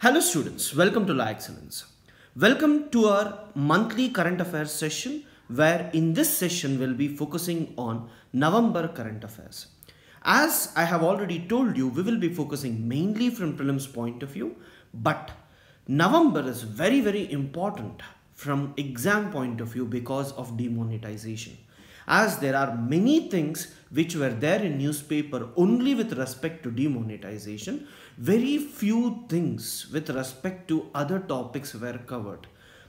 Hello students, welcome to La Excellence. Welcome to our monthly current affairs session where in this session we'll be focusing on November current affairs. As I have already told you, we will be focusing mainly from prelims point of view, but November is very important from exam point of view because of demonetization. As there are many things which were there in newspaper only with respect to demonetization, very few things with respect to other topics were covered.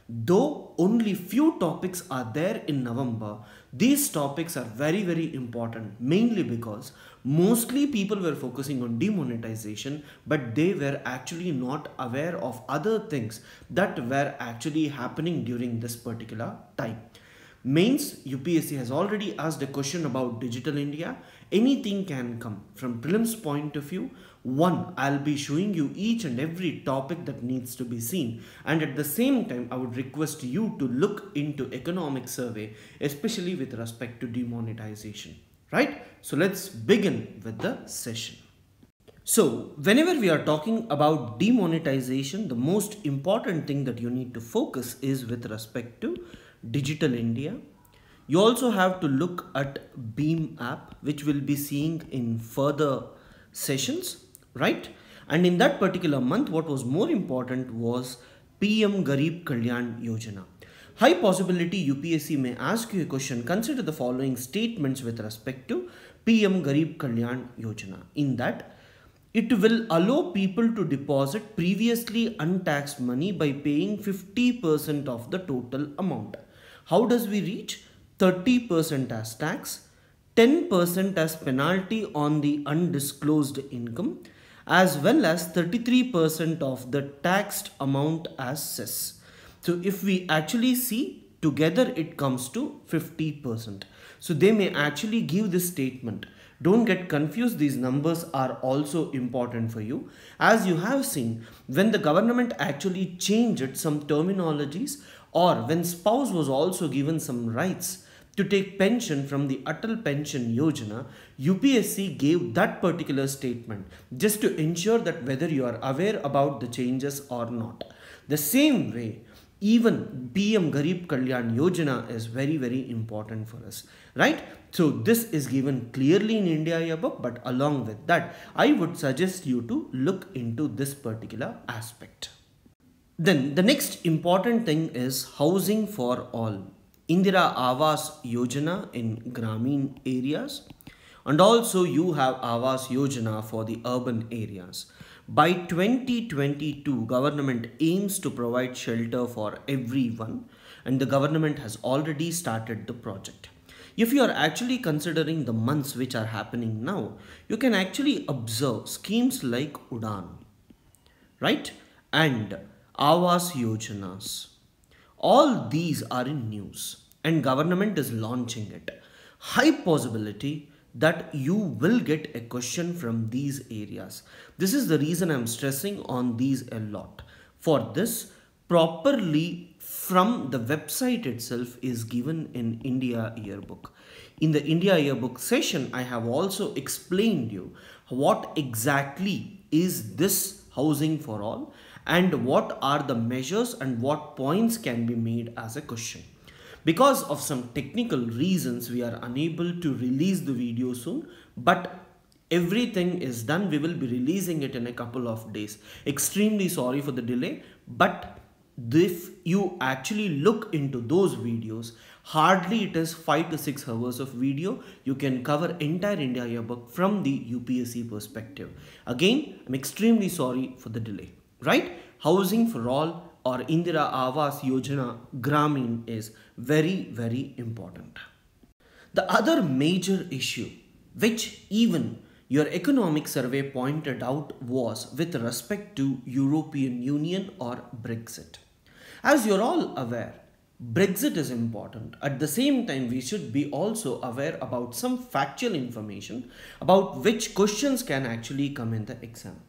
Though only few topics are there in November, these topics are very important, mainly because mostly people were focusing on demonetization, but they were actually not aware of other things that were actually happening during this particular time. Mains UPSC has already asked a question about digital India. Anything can come from prelims point of view. One, I'll be showing you each and every topic that needs to be seen, and at the same time I would request you to look into economic survey, especially with respect to demonetization. Right? So let's begin with the session. So whenever we are talking about demonetization, the most important thing that you need to focus is with respect to Digital India. You also have to look at Beam app, which we'll be seeing in further sessions, right? And in that particular month, what was more important was PM Garib Kalyan Yojana. High possibility UPSC may ask you a question. Consider the following statements with respect to PM Garib Kalyan Yojana. In that, it will allow people to deposit previously untaxed money by paying 50% of the total amount. How does we reach? 30% as tax, 10% as penalty on the undisclosed income, as well as 33% of the taxed amount as cess. So if we actually see together, it comes to 50%. So they may actually give this statement. Don't get confused, these numbers are also important for you. As you have seen, when the government actually changed some terminologies, or when spouse was also given some rights to take pension from the Atal Pension Yojana, UPSC gave that particular statement just to ensure that whether you are aware about the changes or not. The same way, even PM Garib Kalyan Yojana is very important for us, right? So this is given clearly in India yearbook, but along with that, I would suggest you to look into this particular aspect. Then the next important thing is housing for all. Indira Awas Yojana in Gramin areas, and also you have Awas Yojana for the urban areas. By 2022, government aims to provide shelter for everyone, and the government has already started the project. If you are actually considering the months which are happening now, you can actually observe schemes like Udan, right? And Awas Yojanas. All these are in news and government is launching it. High possibility that you will get a question from these areas. This is the reason I'm stressing on these a lot. For this, properly from the website itself is given in India yearbook. In the India yearbook session, I have also explained you what exactly is this housing for all and what are the measures and what points can be made as a question. Because of some technical reasons, we are unable to release the video soon, but everything is done. We will be releasing it in a couple of days. Extremely sorry for the delay, but if you actually look into those videos, hardly it is 5 to 6 hours of video. You can cover entire India yearbook from the UPSC perspective. Again, I'm extremely sorry for the delay, right? Housing for all or Indira Awas Yojana Gramin is very important. The other major issue which even your economic survey pointed out was with respect to European Union or Brexit. As you're all aware, Brexit is important. At the same time, we should be also aware about some factual information about which questions can actually come in the exam.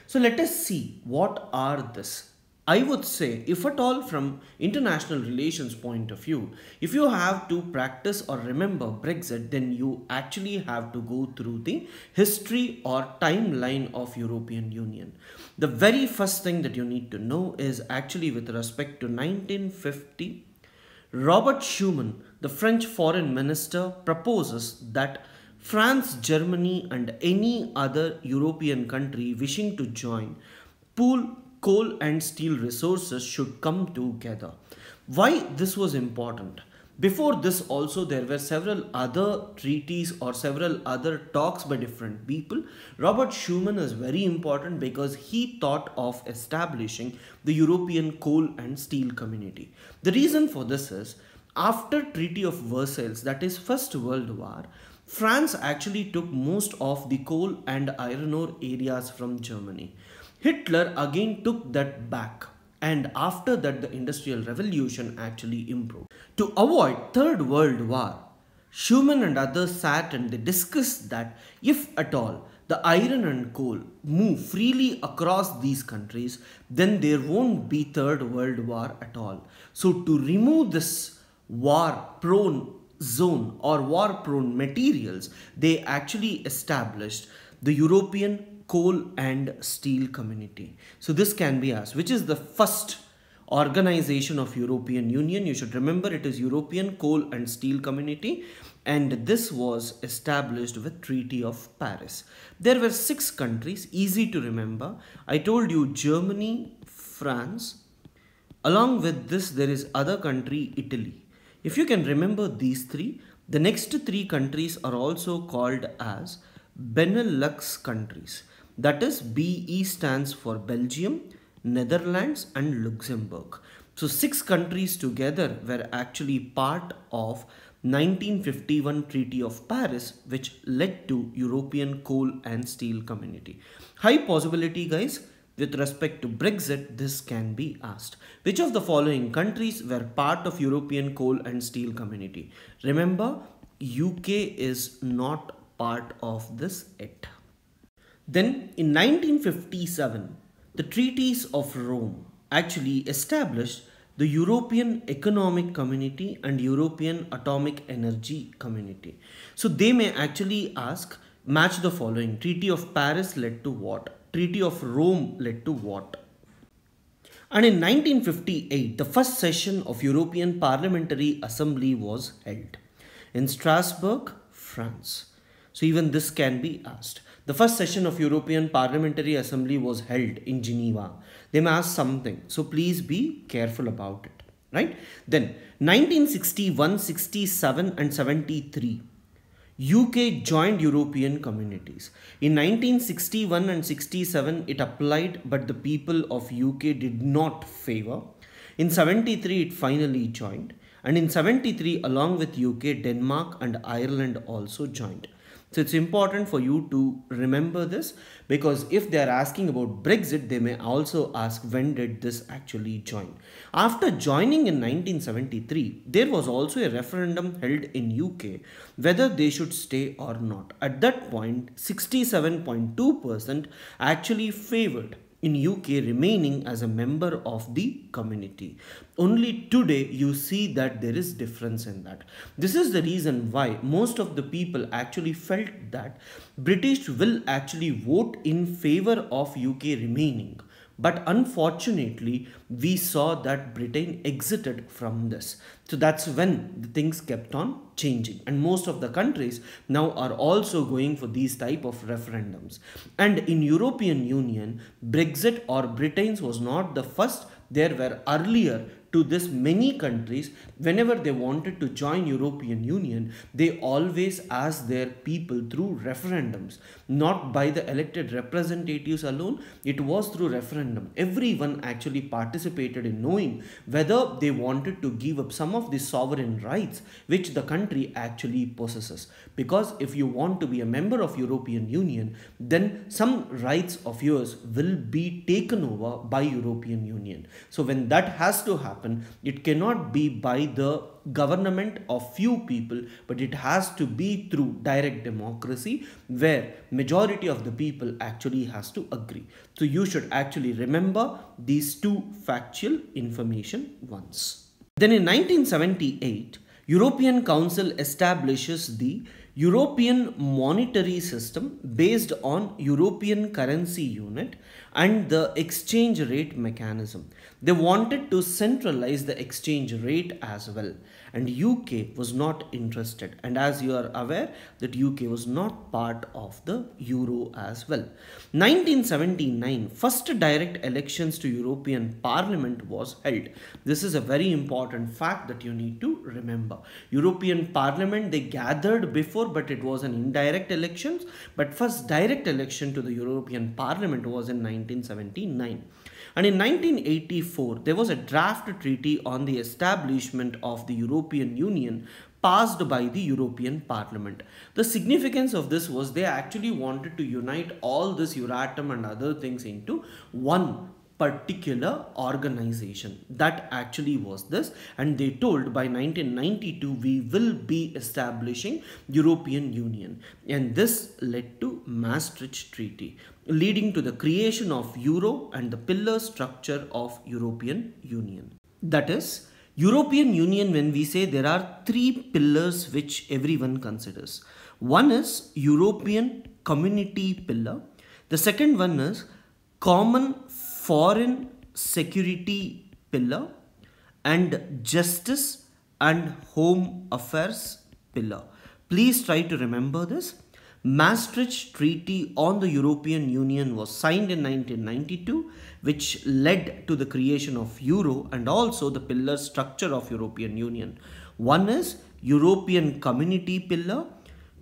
So let us see what are this. I would say, if at all from international relations point of view, if you have to practice or remember Brexit, then you actually have to go through the history or timeline of European Union. The very first thing that you need to know is actually with respect to 1950, Robert Schuman, the French foreign minister, proposes that France, Germany and any other European country wishing to join pool coal and steel resources should come together. Why this was important? Before this also there were several other treaties or several other talks by different people. Robert Schuman is very important because he thought of establishing the European coal and steel community. The reason for this is after Treaty of Versailles, that is First World War, France actually took most of the coal and iron ore areas from Germany. Hitler again took that back, and after that the Industrial Revolution actually improved. To avoid Third World War, Schuman and others sat and they discussed that if at all the iron and coal move freely across these countries, then there won't be Third World War at all. So to remove this war-prone zone or war-prone materials, they actually established the European coal and steel community. So this can be asked, which is the first organization of European Union? You should remember it is European Coal and Steel Community, and this was established with Treaty of Paris. There were 6 countries, easy to remember. I told you Germany, France. Along with this there is other country, Italy. If you can remember these 3, the next 3 countries are also called as Benelux countries. That is, BE stands for Belgium, Netherlands and Luxembourg. So 6 countries together were actually part of 1951 Treaty of Paris, which led to European Coal and Steel Community. High possibility, guys, with respect to Brexit, this can be asked. Which of the following countries were part of European Coal and Steel Community? Remember, UK is not part of this yet. Then in 1957, the Treaties of Rome actually established the European Economic Community and European Atomic Energy Community. So they may actually ask, match the following. Treaty of Paris led to what? Treaty of Rome led to what? And in 1958, the first session of European Parliamentary Assembly was held in Strasbourg, France. So even this can be asked. The first session of European Parliamentary Assembly was held in Geneva. They may ask something, so please be careful about it, right? Then 1961, 67 and 73, UK joined European communities. In 1961 and 67, it applied, but the people of UK did not favor. In 73, it finally joined. And in 73, along with UK, Denmark and Ireland also joined. So it's important for you to remember this, because if they are asking about Brexit, they may also ask when did this actually join. After joining in 1973, there was also a referendum held in UK whether they should stay or not. At that point, 67.2% actually favored in UK remaining as a member of the community. Only today you see that there is difference in that. This is the reason why most of the people actually felt that British will actually vote in favor of UK remaining. But unfortunately, we saw that Britain exited from this. So that's when the things kept on changing. And most of the countries now are also going for these type of referendums. And in European Union, Brexit or Britain's was not the first. There were earlier to this many countries, whenever they wanted to join European Union, they always asked their people through referendums, not by the elected representatives alone. It was through referendum. Everyone actually participated in knowing whether they wanted to give up some of the sovereign rights which the country actually possesses. Because if you want to be a member of European Union, then some rights of yours will be taken over by European Union. So when that has to happen, happen, it cannot be by the government of few people, but it has to be through direct democracy where majority of the people actually has to agree. So you should actually remember these two factual information once. Then in 1978, European Council establishes the European monetary system based on European currency unit and the exchange rate mechanism. They wanted to centralize the exchange rate as well, and UK was not interested, and as you are aware that UK was not part of the euro as well. 1979, first direct elections to European Parliament was held. This is a very important fact that you need to remember. European Parliament, they gathered before, but it was an indirect elections, but first direct election to the European Parliament was in 1979. And in 1984, there was a draft treaty on the establishment of the European Union passed by the European Parliament. The significance of this was they actually wanted to unite all this Euratom and other things into one particular organization. That actually was this, and they told by 1992 we will be establishing European Union, and this led to Maastricht Treaty, leading to the creation of Euro and the pillar structure of European Union. That is, European Union, when we say, there are three pillars which everyone considers. One is European Community pillar. The second one is Common Foreign Security pillar and Justice and Home Affairs pillar. Please try to remember this. Maastricht Treaty on the European Union was signed in 1992, which led to the creation of Euro and also the pillar structure of European Union. One is European Community pillar,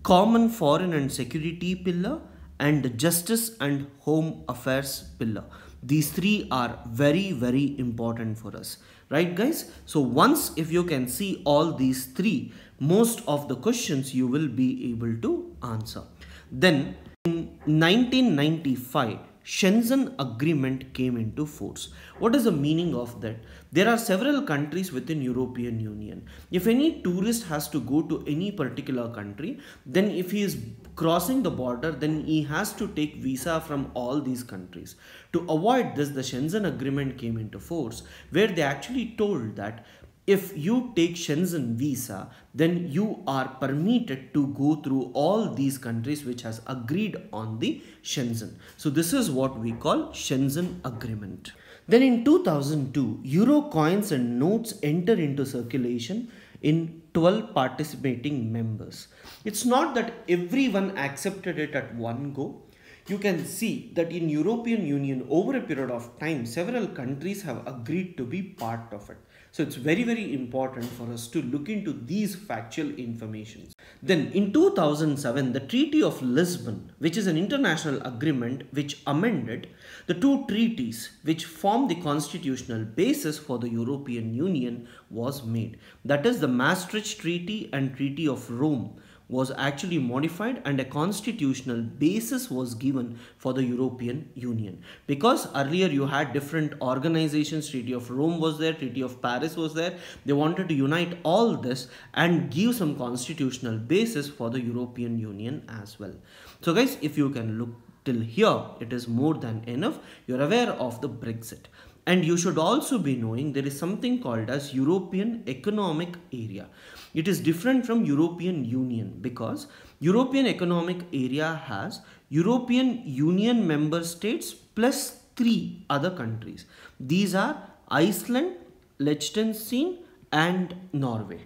Common Foreign and Security pillar, and Justice and Home Affairs pillar. These three are very, very important for us, right guys? So once if you can see all these three, most of the questions you will be able to answer. Then in 1995, Schengen Agreement came into force. What is the meaning of that? There are several countries within European Union. If any tourist has to go to any particular country, then if he is crossing the border, then he has to take visa from all these countries. To avoid this, the Schengen Agreement came into force, where they actually told that if you take Schengen visa, then you are permitted to go through all these countries which has agreed on the Schengen. So this is what we call Schengen Agreement. Then in 2002, Euro coins and notes enter into circulation in 12 participating members. It's not that everyone accepted it at one go. You can see that in European Union over a period of time, several countries have agreed to be part of it. So it's very, very important for us to look into these factual information. Then in 2007, the Treaty of Lisbon, which is an international agreement which amended the two treaties which form the constitutional basis for the European Union, was made. That is, the Maastricht Treaty and Treaty of Rome was actually modified, and a constitutional basis was given for the European Union. Because earlier you had different organizations, Treaty of Rome was there, Treaty of Paris was there. They wanted to unite all this and give some constitutional basis for the European Union as well. So guys, if you can look till here, it is more than enough. You're aware of the Brexit. And you should also be knowing there is something called as European Economic Area. It is different from European Union because European Economic Area has European Union member states plus 3 other countries. These are Iceland, Liechtenstein and Norway.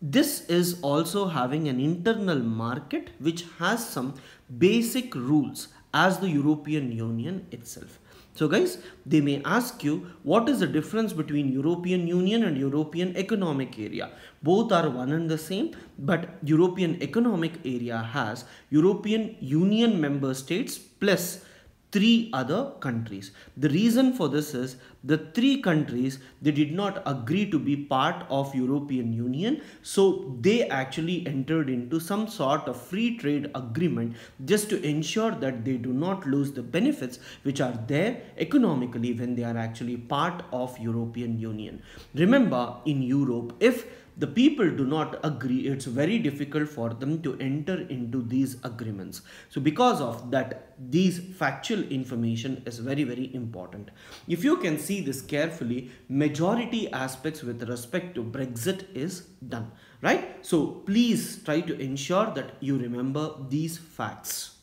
This is also having an internal market which has some basic rules as the European Union itself. So guys, they may ask you what is the difference between European Union and European Economic Area. Both are one and the same, but European Economic Area has European Union member states plus three other countries. The reason for this is the three countries, they did not agree to be part of European Union, so they actually entered into some sort of free trade agreement just to ensure that they do not lose the benefits which are there economically when they are actually part of European Union. Remember, in Europe, if the people do not agree, it's very difficult for them to enter into these agreements. So because of that, these factual information is very important. If you can see this carefully, majority aspects with respect to Brexit is done, right? So please try to ensure that you remember these facts.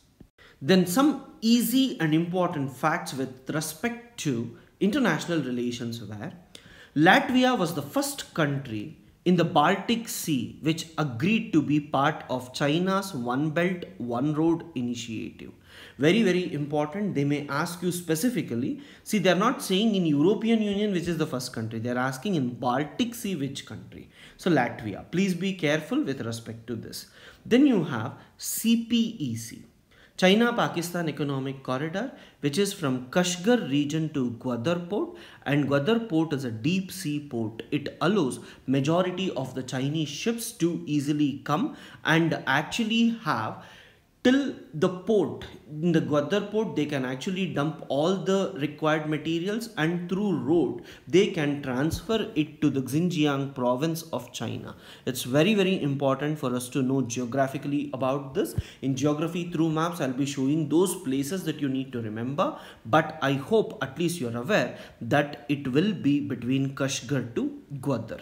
Then some easy and important facts with respect to international relations were Latvia was the first country in the Baltic Sea which agreed to be part of China's One Belt, One Road initiative. Very important. They may ask you specifically. See, they are not saying in European Union which is the first country. They are asking in Baltic Sea which country. So Latvia. Please be careful with respect to this. Then you have CPEC. China-Pakistan Economic Corridor, which is from Kashgar region to Gwadar Port, and Gwadar Port is a deep sea port. It allows majority of the Chinese ships to easily come and actually have till the port. In the Gwadar port, they can actually dump all the required materials, and through road they can transfer it to the Xinjiang province of China. It's very important for us to know geographically about this. In geography through maps, I'll be showing those places that you need to remember, but I hope at least you're aware that it will be between Kashgar to Gwadar.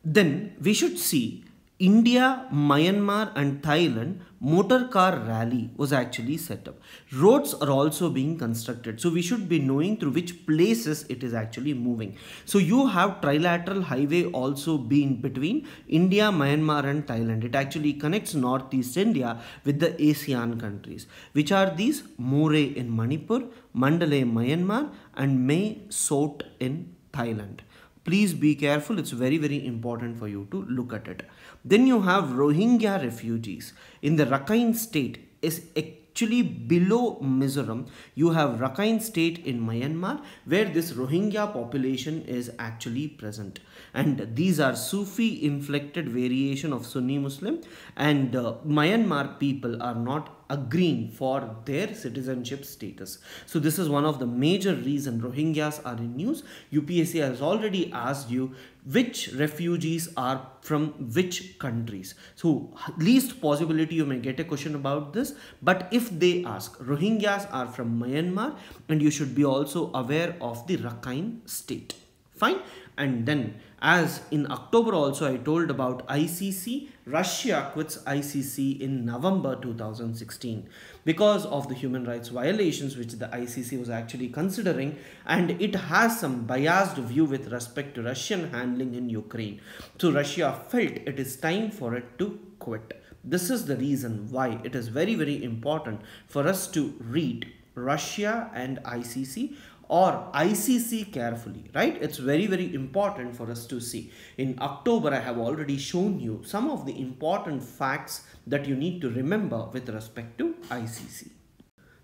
Then we should see India, Myanmar and Thailand motor car rally was actually set up. Roads are also being constructed. So we should be knowing through which places it is actually moving. So you have trilateral highway also being between India, Myanmar and Thailand. It actually connects Northeast India with the ASEAN countries. Which are these? Moreh in Manipur, Mandalay, Myanmar and Mae Sot in Thailand. Please be careful. It's very important for you to look at it. Then you have Rohingya refugees in the Rakhine state is actually below Mizoram. You have Rakhine state in Myanmar where this Rohingya population is actually present. And these are Sufi inflected variation of Sunni Muslim, and Myanmar people are not agreeing for their citizenship status. So this is one of the major reason Rohingyas are in news. UPSC has already asked you which refugees are from which countries. So least possibility you may get a question about this, but if they ask, Rohingyas are from Myanmar and you should be also aware of the Rakhine state. Fine. And then as in October also I told about ICC, Russia quits ICC in November 2016 because of the human rights violations which the ICC was actually considering, and it has some biased view with respect to Russian handling in Ukraine. So Russia felt it is time for it to quit. This is the reason why it is very important for us to read Russia and ICC or ICC carefully, right? It's very important for us to see. In October, I have already shown you some of the important facts that you need to remember with respect to ICC.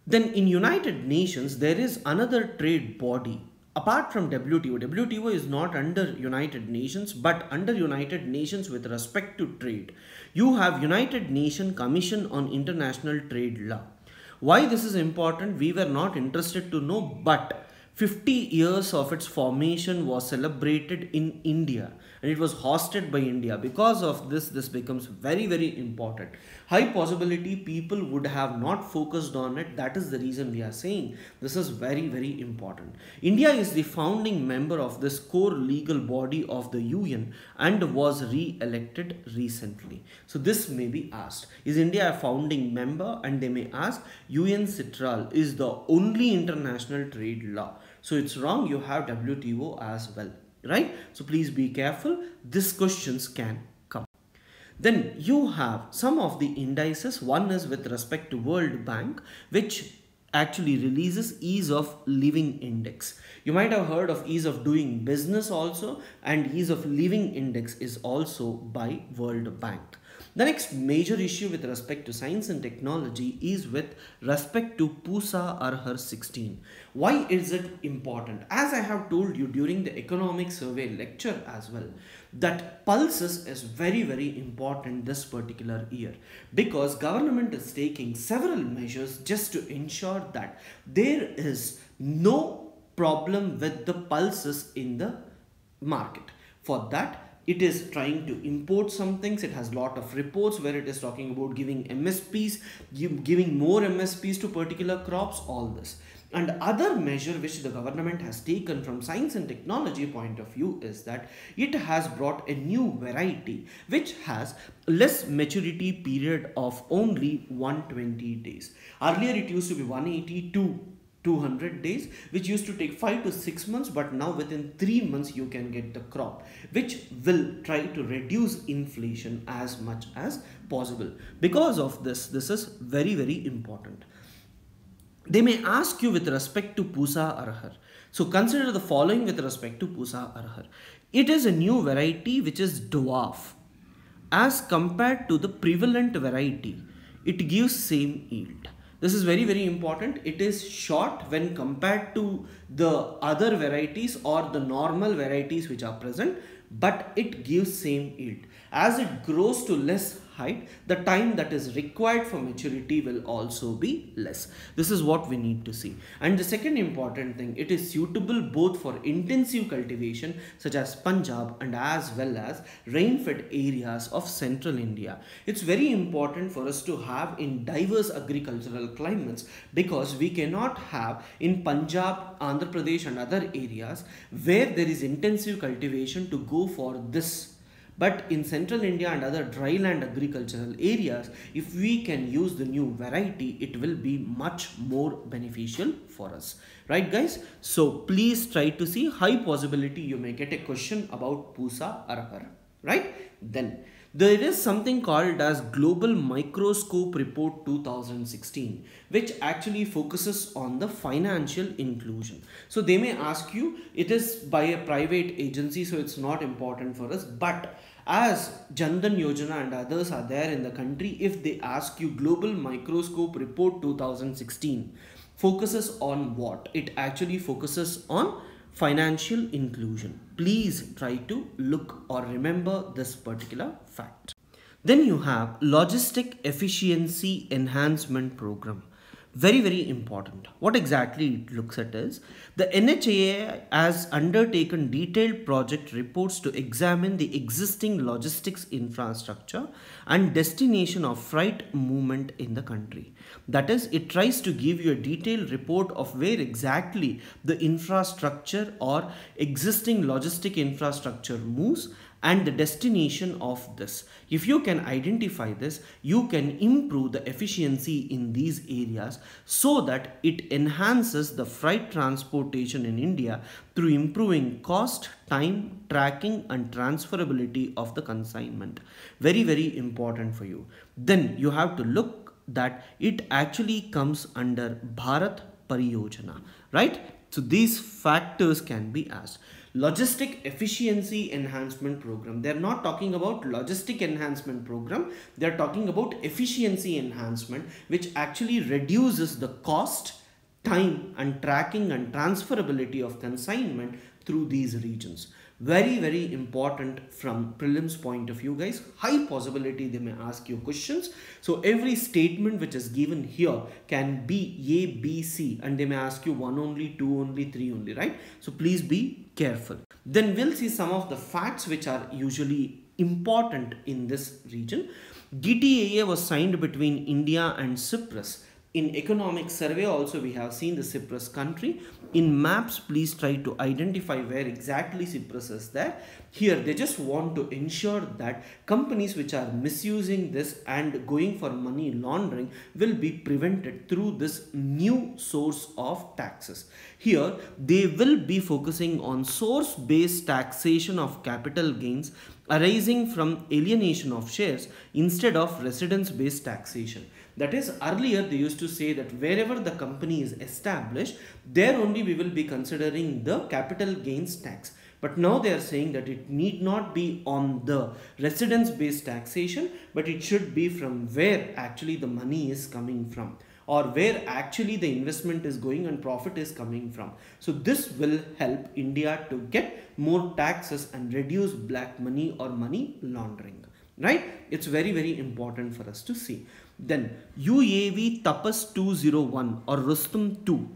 Then in United Nations, there is another trade body apart from WTO. WTO is not under United Nations, but under United Nations with respect to trade. You have United Nations Commission on International Trade Law. Why this is important, we were not interested to know, but 50 years of its formation was celebrated in India and it was hosted by India. Because of this, this becomes very important. High possibility people would have not focused on it. That is the reason we are saying this is very important. India is the founding member of this core legal body of the UN and was re-elected recently. So this may be asked, is India a founding member? And they may ask, UN Citral is the only international trade law. So it's wrong, you have WTO as well, right? So please be careful, these questions can come. Then you have some of the indices. One is with respect to World Bank, which actually releases ease of living index. You might have heard of ease of doing business also, and ease of living index is also by World Bank. The next major issue with respect to science and technology is with respect to Pusa Arhar 16. Why is it important? As I have told you during the economic survey lecture as well, that pulses is very important this particular year, because government is taking several measures just to ensure that there is no problem with the pulses in the market. For that, it is trying to import some things. It has lot of reports where it is talking about giving MSPs, giving more MSPs to particular crops, all this. And other measure which the government has taken from science and technology point of view is that it has brought a new variety which has less maturity period of only 120 days. Earlier it used to be 180 to 200 days, which used to take 5 to 6 months, but now within 3 months you can get the crop, which will try to reduce inflation as much as possible. Because of this is very important. They may ask you with respect to Pusa Arhar. So consider the following with respect to Pusa Arhar. It is a new variety which is dwarf. As compared to the prevalent variety, it gives same yield. This is very important. It is short when compared to the other varieties or the normal varieties which are present, but it gives same yield. As it grows to less height, the time that is required for maturity will also be less. This is what we need to see. And the second important thing, it is suitable both for intensive cultivation such as Punjab and as well as rainfed areas of central India. It's very important for us to have in diverse agricultural climates, because we cannot have in Punjab, Andhra Pradesh and other areas where there is intensive cultivation to go for this. But in central India and other dryland agricultural areas, if we can use the new variety, it will be much more beneficial for us. Right guys? So please try to see, high possibility you may get a question about Pusa Arhar. Right? Then there is something called as Global Microscope Report 2016, which actually focuses on the financial inclusion. So they may ask you, it is by a private agency, so it's not important for us, but as Jan Dhan Yojana and others are there in the country, if they ask you Global Microscope Report 2016 focuses on what? It actually focuses on financial inclusion. Please try to look or remember this particular fact. Then you have Logistic Efficiency Enhancement Program. Very important. What exactly it looks at is, the NHAA has undertaken detailed project reports to examine the existing logistics infrastructure and destination of freight movement in the country. That is, it tries to give you a detailed report of where exactly the infrastructure or existing logistic infrastructure moves and the destination of this. If you can identify this, you can improve the efficiency in these areas so that it enhances the freight transportation in India through improving cost, time, tracking and transferability of the consignment. Very important for you. Then you have to look that it actually comes under Bharat Pariyojana, right? So these factors can be asked. Logistic Efficiency Enhancement Program. They are not talking about Logistic Enhancement Program. They are talking about Efficiency Enhancement, which actually reduces the cost, time and tracking and transferability of consignment through these regions. Very important from prelims point of view guys. High possibility they may ask you questions. So every statement which is given here can be A, B, C, and they may ask you 1 only, 2 only, 3 only, right? So please be careful. Then we'll see some of the facts which are usually important in this region. DTAA was signed between India and Cyprus. In economic survey also we have seen the Cyprus country. In maps, please try to identify where exactly Cyprus is there. Here they just want to ensure that companies which are misusing this and going for money laundering will be prevented through this new source of taxes. Here they will be focusing on source-based taxation of capital gains arising from alienation of shares instead of residence-based taxation. That is, earlier they used to say that wherever the company is established, there only we will be considering the capital gains tax. But now they are saying that it need not be on the residence based taxation, but it should be from where actually the money is coming from, or where actually the investment is going and profit is coming from. So this will help India to get more taxes and reduce black money or money laundering, right? It's very, very important for us to see. Then UAV Tapas 201 or RUSTOM-II,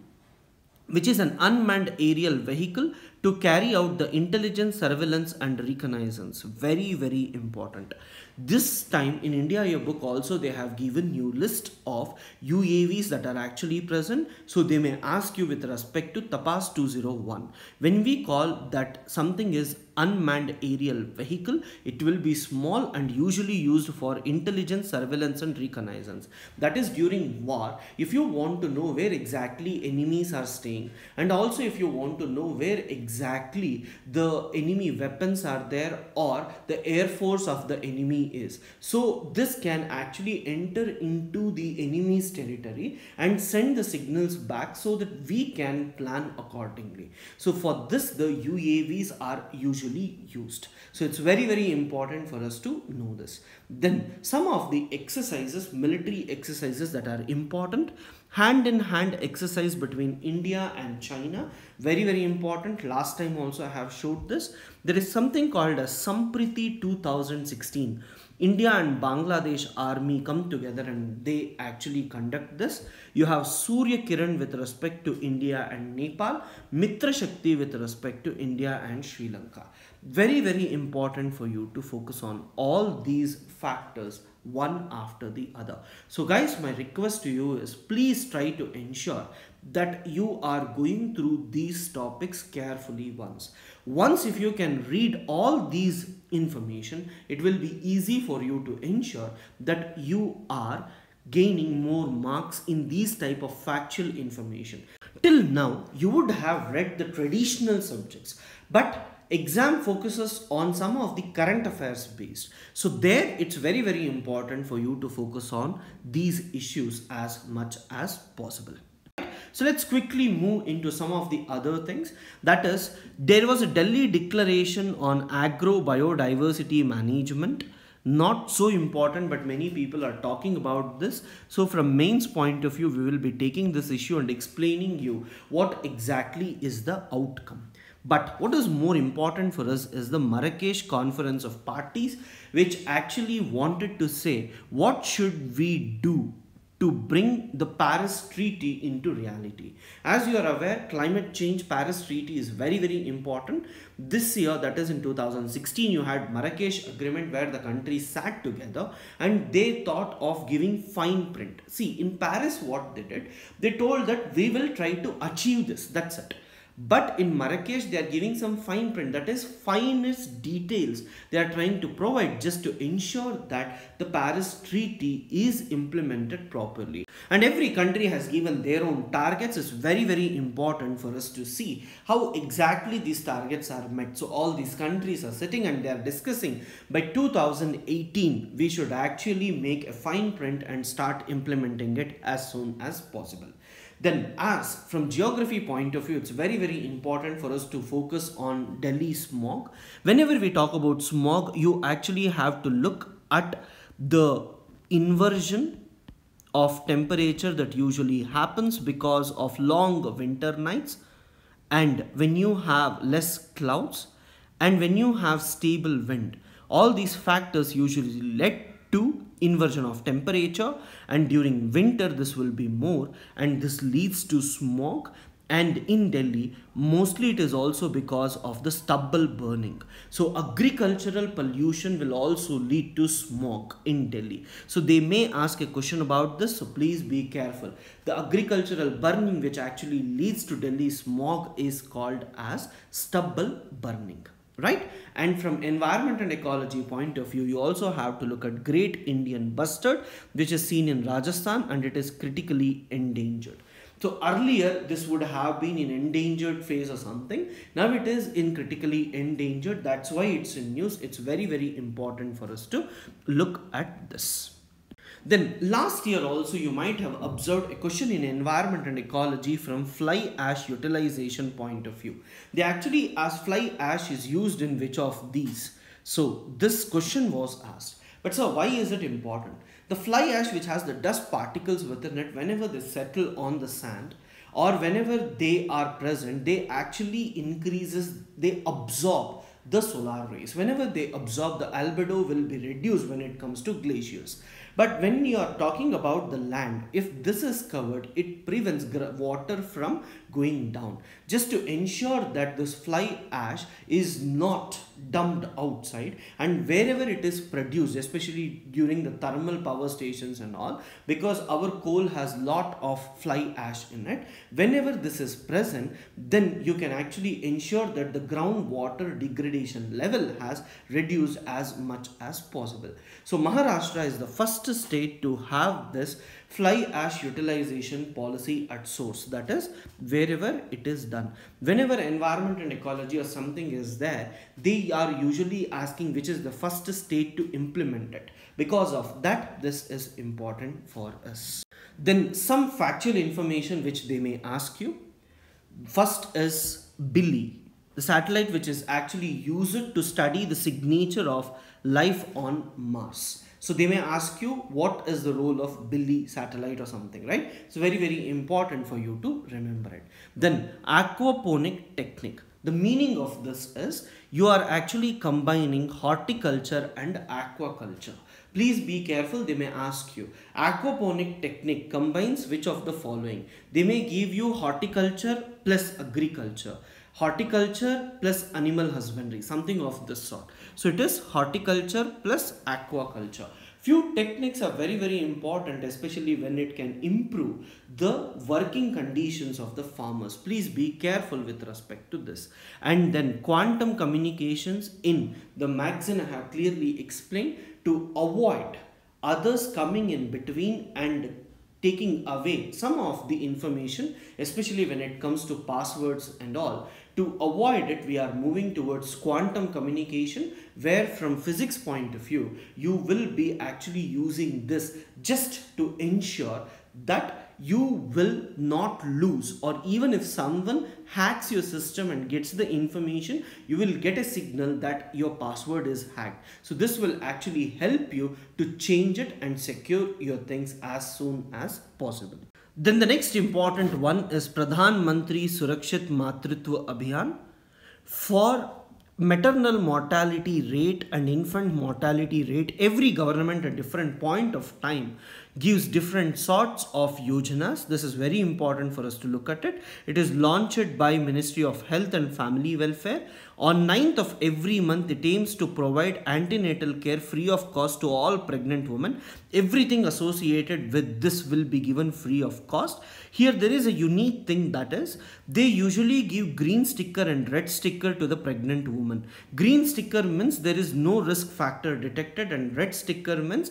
which is an unmanned aerial vehicle to carry out the intelligence, surveillance and reconnaissance. Very, very important. This time in India, your book also, they have given you list of UAVs that are actually present. So they may ask you with respect to Tapas 201. When we call that something is unmanned aerial vehicle, it will be small and usually used for intelligence, surveillance and reconnaissance. That is during war, if you want to know where exactly enemies are staying, and also if you want to know where exactly the enemy weapons are there or the air force of the enemy is. So this can actually enter into the enemy's territory and send the signals back so that we can plan accordingly. So for this, the UAVs are usually used. So it's very, very important for us to know this. Then some of the exercises, military exercises that are important. Hand-in-hand exercise between India and China, very, very important. Last time also I have showed this. There is something called as Sampriti 2016. India and Bangladesh army come together and they actually conduct this. You have Surya Kiran with respect to India and Nepal, Mitra Shakti with respect to India and Sri Lanka. Very, very important for you to focus on all these factors one after the other. So guys, my request to you is please try to ensure that you are going through these topics carefully once. Once if you can read all these information, it will be easy for you to ensure that you are gaining more marks in these type of factual information. Till now, you would have read the traditional subjects, but exam focuses on some of the current affairs based. So there it's very, very important for you to focus on these issues as much as possible. So let's quickly move into some of the other things. That is, there was a Delhi Declaration on Agro-Biodiversity Management. Not so important, but many people are talking about this. So from mains point of view, we will be taking this issue and explaining you what exactly is the outcome. But what is more important for us is the Marrakesh Conference of Parties, which actually wanted to say what should we do to bring the Paris Treaty into reality. As you are aware, climate change Paris Treaty is very, very important. This year, that is in 2016, you had Marrakesh Agreement where the countries sat together and they thought of giving fine print. See, in Paris, what they did, they told that we will try to achieve this, that's it. But in Marrakesh, they are giving some fine print, that is finest details they are trying to provide just to ensure that the Paris Treaty is implemented properly. And every country has given their own targets. It's very, very important for us to see how exactly these targets are met. So all these countries are sitting and they are discussing by 2018, we should actually make a fine print and start implementing it as soon as possible. Then as from geography point of view, it's very, very important for us to focus on Delhi smog. Whenever we talk about smog, you actually have to look at the inversion of temperature that usually happens because of long winter nights, and when you have less clouds and when you have stable wind. All these factors usually lead to inversion of temperature, and during winter this will be more, and this leads to smog. And in Delhi, mostly it is also because of the stubble burning. So agricultural pollution will also lead to smog in Delhi. So they may ask a question about this, so please be careful. The agricultural burning which actually leads to Delhi smog is called as stubble burning. Right? And from environment and ecology point of view, you also have to look at Great Indian Bustard, which is seen in Rajasthan and it is critically endangered. So earlier this would have been in endangered phase or something. Now it is in critically endangered. That's why it's in news. It's very, very important for us to look at this. Then last year also you might have observed a question in environment and ecology from fly ash utilization point of view. They actually asked fly ash is used in which of these. So this question was asked. But sir, why is it important? The fly ash, which has the dust particles within it, whenever they settle on the sand or whenever they are present, they actually they absorb the solar rays. Whenever they absorb, the albedo will be reduced when it comes to glaciers. But when you are talking about the land, if this is covered, it prevents water from going down. Just to ensure that this fly ash is not dumped outside, and wherever it is produced, especially during the thermal power stations and all, because our coal has lot of fly ash in it, whenever this is present, then you can actually ensure that the groundwater degradation level has reduced as much as possible. So Maharashtra is the first state to have this fly ash utilization policy at source, that is wherever it is done. Whenever environment and ecology or something is there, they are usually asking which is the first state to implement it. Because of that, this is important for us. Then some factual information which they may ask you. First is Billy, the satellite which is actually used to study the signature of life on Mars. So they may ask you what is the role of Billy satellite or something, right? It's very important for you to remember it. Then aquaponic technique. The meaning of this is you are actually combining horticulture and aquaculture. Please be careful, they may ask you. Aquaponic technique combines which of the following? They may give you horticulture plus agriculture, horticulture plus animal husbandry, something of this sort. So it is horticulture plus aquaculture. Few techniques are very important, especially when it can improve the working conditions of the farmers. Please be careful with respect to this. And then quantum communications in the magazine I have clearly explained to avoid others coming in between and taking away some of the information, especially when it comes to passwords and all. To avoid it, we are moving towards quantum communication, where from physics point of view, you will be actually using this just to ensure that you will not lose, or even if someone hacks your system and gets the information, you will get a signal that your password is hacked. So this will actually help you to change it and secure your things as soon as possible. Then the next important one is Pradhan Mantri Surakshit Matritva Abhiyan. For maternal mortality rate and infant mortality rate, every government at different point of time gives different sorts of yojanas. This is very important for us to look at it. It is launched by Ministry of Health and Family Welfare. On 9th of every month, it aims to provide antenatal care free of cost to all pregnant women. Everything associated with this will be given free of cost. Here there is a unique thing, that is they usually give green sticker and red sticker to the pregnant woman. Green sticker means there is no risk factor detected, and red sticker means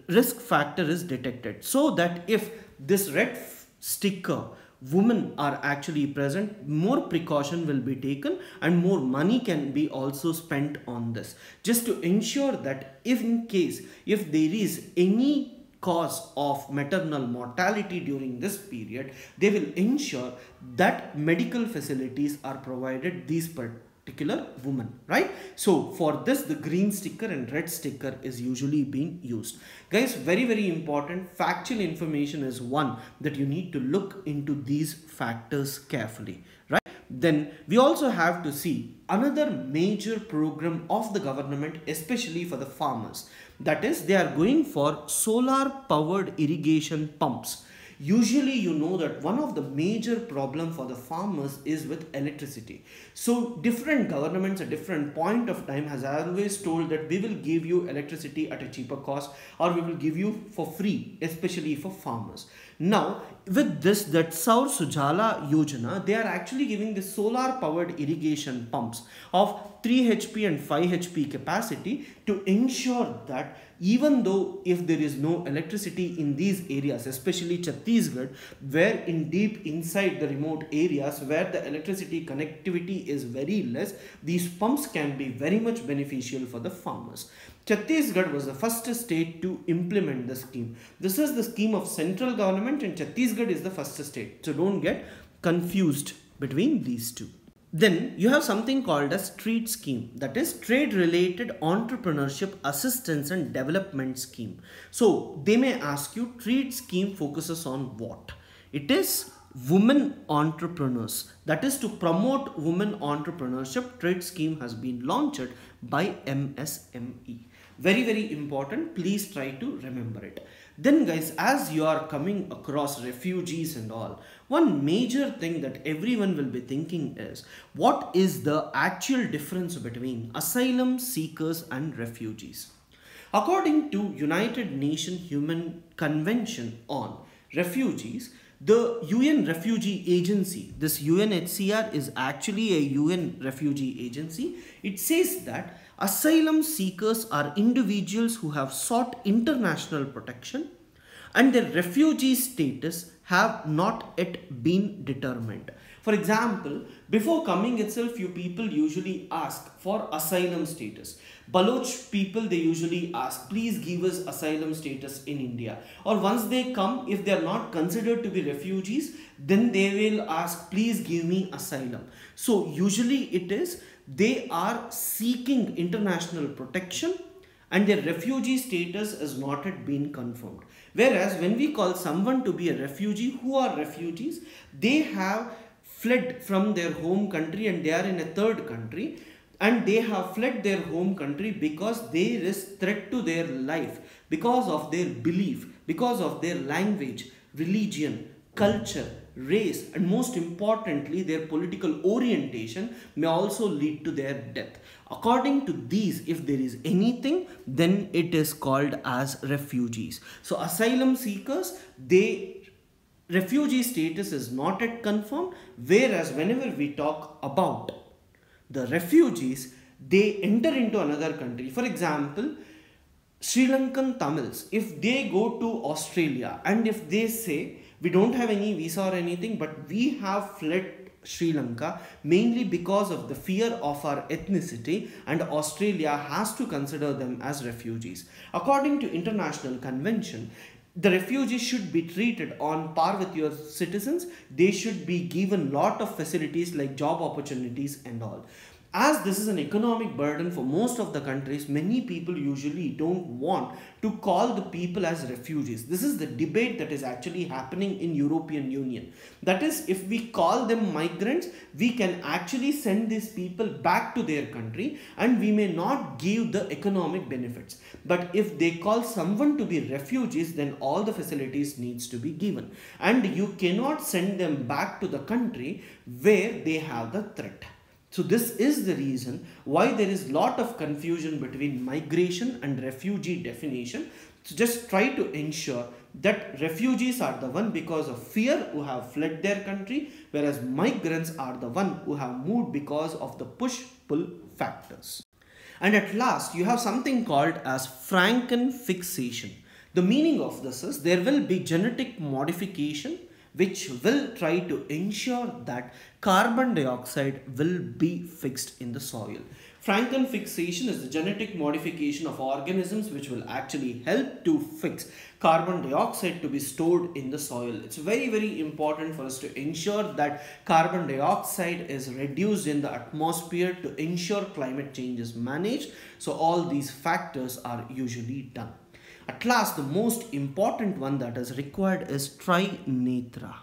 risk factor is detected. So that if this red sticker women are actually present, more precaution will be taken and more money can be also spent on this, just to ensure that if there is any cause of maternal mortality during this period, they will ensure that medical facilities are provided these particular woman, right? So for this, the green sticker and red sticker is usually being used. Guys, very important factual information is one that you need to look into these factors carefully, right? Then we also have to see another major program of the government, especially for the farmers, that is they are going for solar powered irrigation pumps. Usually you know that one of the major problem for the farmers is with electricity. So different governments at different point of time has always told that we will give you electricity at a cheaper cost, or we will give you for free, especially for farmers. Now with this, that Saur Sujala Yojana, they are actually giving the solar powered irrigation pumps of 3 HP and 5 HP capacity to ensure that even though if there is no electricity in these areas, especially Chhattisgarh, where in deep inside the remote areas where the electricity connectivity is very less, these pumps can be very much beneficial for the farmers. Chhattisgarh was the first state to implement the scheme. This is the scheme of central government and Chhattisgarh is the first state. So don't get confused between these two. Then you have something called as TREAT scheme, that is trade related entrepreneurship assistance and development scheme. So they may ask you, TREAT scheme focuses on what? It is women entrepreneurs, that is to promote women entrepreneurship. TREAT scheme has been launched by MSME. Very important, please try to remember it. Then guys, as you are coming across refugees and all, one major thing that everyone will be thinking is, what is the actual difference between asylum seekers and refugees? According to United Nations Human Convention on Refugees, the UN Refugee Agency, this UNHCR is actually a UN refugee agency. It says that asylum seekers are individuals who have sought international protection and their refugee status have not yet been determined. For example, before coming itself, you people usually ask for asylum status. Baloch people, they usually ask, please give us asylum status in India. Or once they come, if they are not considered to be refugees, then they will ask, please give me asylum. So usually it is, they are seeking international protection and their refugee status has not yet been confirmed. Whereas when we call someone to be a refugee, who are refugees? They have fled from their home country and they are in a third country, and they have fled their home country because there is threat to their life, because of their belief, because of their language, religion, culture, race, and most importantly their political orientation may also lead to their death. According to these, if there is anything, then it is called as refugees. So asylum seekers, refugee status is not yet confirmed, whereas whenever we talk about the refugees, they enter into another country. For example, Sri Lankan Tamils, if they go to Australia and if they say, we don't have any visa or anything, but we have fled Sri Lanka mainly because of the fear of our ethnicity, and Australia has to consider them as refugees. According to international convention, the refugees should be treated on par with your citizens. They should be given lot of facilities like job opportunities and all. As this is an economic burden for most of the countries, many people usually don't want to call the people as refugees. This is the debate that is actually happening in European Union. That is, if we call them migrants, we can actually send these people back to their country and we may not give the economic benefits. But if they call someone to be refugees, then all the facilities needs to be given. And you cannot send them back to the country where they have the threat. So this is the reason why there is lot of confusion between migration and refugee definition. So just try to ensure that refugees are the one because of fear who have fled their country, whereas migrants are the one who have moved because of the push-pull factors. And at last, you have something called as Franken fixation. The meaning of this is there will be genetic modification which will try to ensure that carbon dioxide will be fixed in the soil. Franken fixation is the genetic modification of organisms which will actually help to fix carbon dioxide to be stored in the soil. It's very important for us to ensure that carbon dioxide is reduced in the atmosphere to ensure climate change is managed. So all these factors are usually done. At last, the most important one that is required is Trinetra.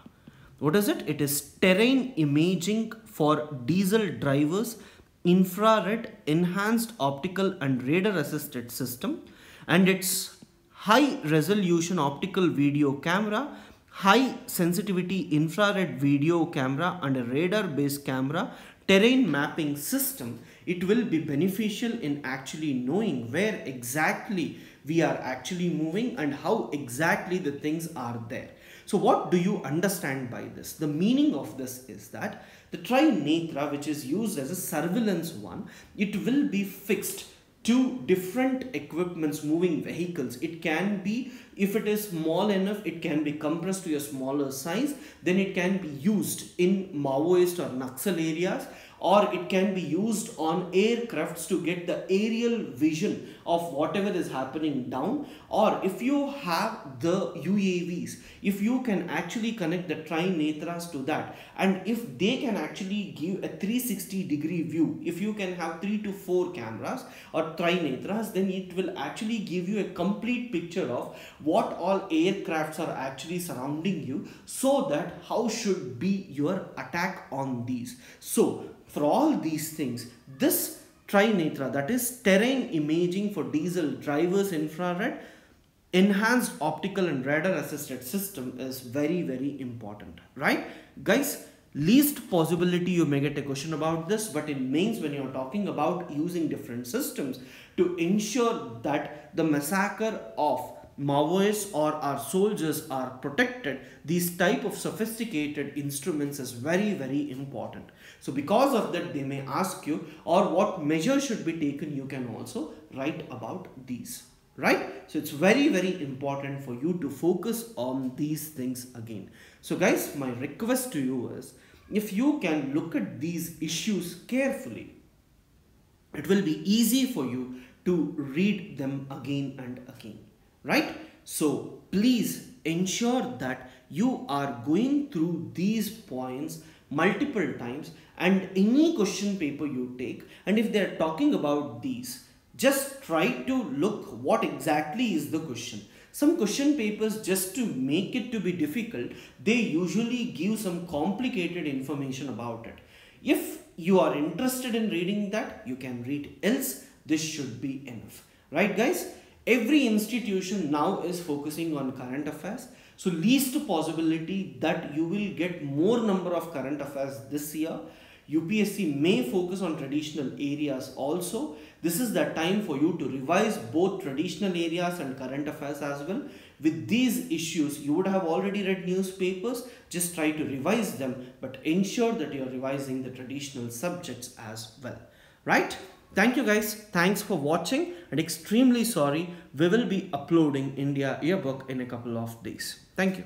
What is it? It is terrain imaging for diesel drivers, infrared, enhanced optical and radar assisted system, and its high resolution optical video camera, high sensitivity infrared video camera and a radar based camera terrain mapping system. It will be beneficial in actually knowing where exactly we are actually moving and how exactly the things are there. So what do you understand by this? The meaning of this is that the Trinetra, which is used as a surveillance one, it will be fixed to different equipments, moving vehicles. It can be, if it is small enough, it can be compressed to a smaller size. Then it can be used in Maoist or Naxal areas, or it can be used on aircrafts to get the aerial vision of whatever is happening down. Or if you have the UAVs, if you can actually connect the trinetras to that, and if they can actually give a 360-degree view, if you can have 3 to 4 cameras or trinetras, then it will actually give you a complete picture of what all aircrafts are actually surrounding you, so that how should be your attack on these. So for all these things, this trinetra, that is terrain imaging for diesel drivers infrared enhanced optical and radar assisted system, is very, very important, right guys? Least possibility you may get a question about this, but it means when you're talking about using different systems to ensure that the massacre of Maoists or our soldiers are protected, these type of sophisticated instruments is very, very important. So because of that, they may ask you, or what measures should be taken, you can also write about these, right? So it's very, very important for you to focus on these things again. So guys, my request to you is, if you can look at these issues carefully, it will be easy for you to read them again and again, right? So please ensure that you are going through these points multiple times, and any question paper you take, and if they're talking about these, just try to look what exactly is the question. Some question papers, just to make it to be difficult, they usually give some complicated information about it. If you are interested in reading that, you can read, else this should be enough, right guys? Every institution now is focusing on current affairs, so least possibility that you will get more number of current affairs this year. UPSC may focus on traditional areas also. This is the time for you to revise both traditional areas and current affairs as well. With these issues, you would have already read newspapers, just try to revise them, but ensure that you are revising the traditional subjects as well, right? Thank you guys, thanks for watching, and extremely sorry, we will be uploading India yearbook in a couple of days. Thank you.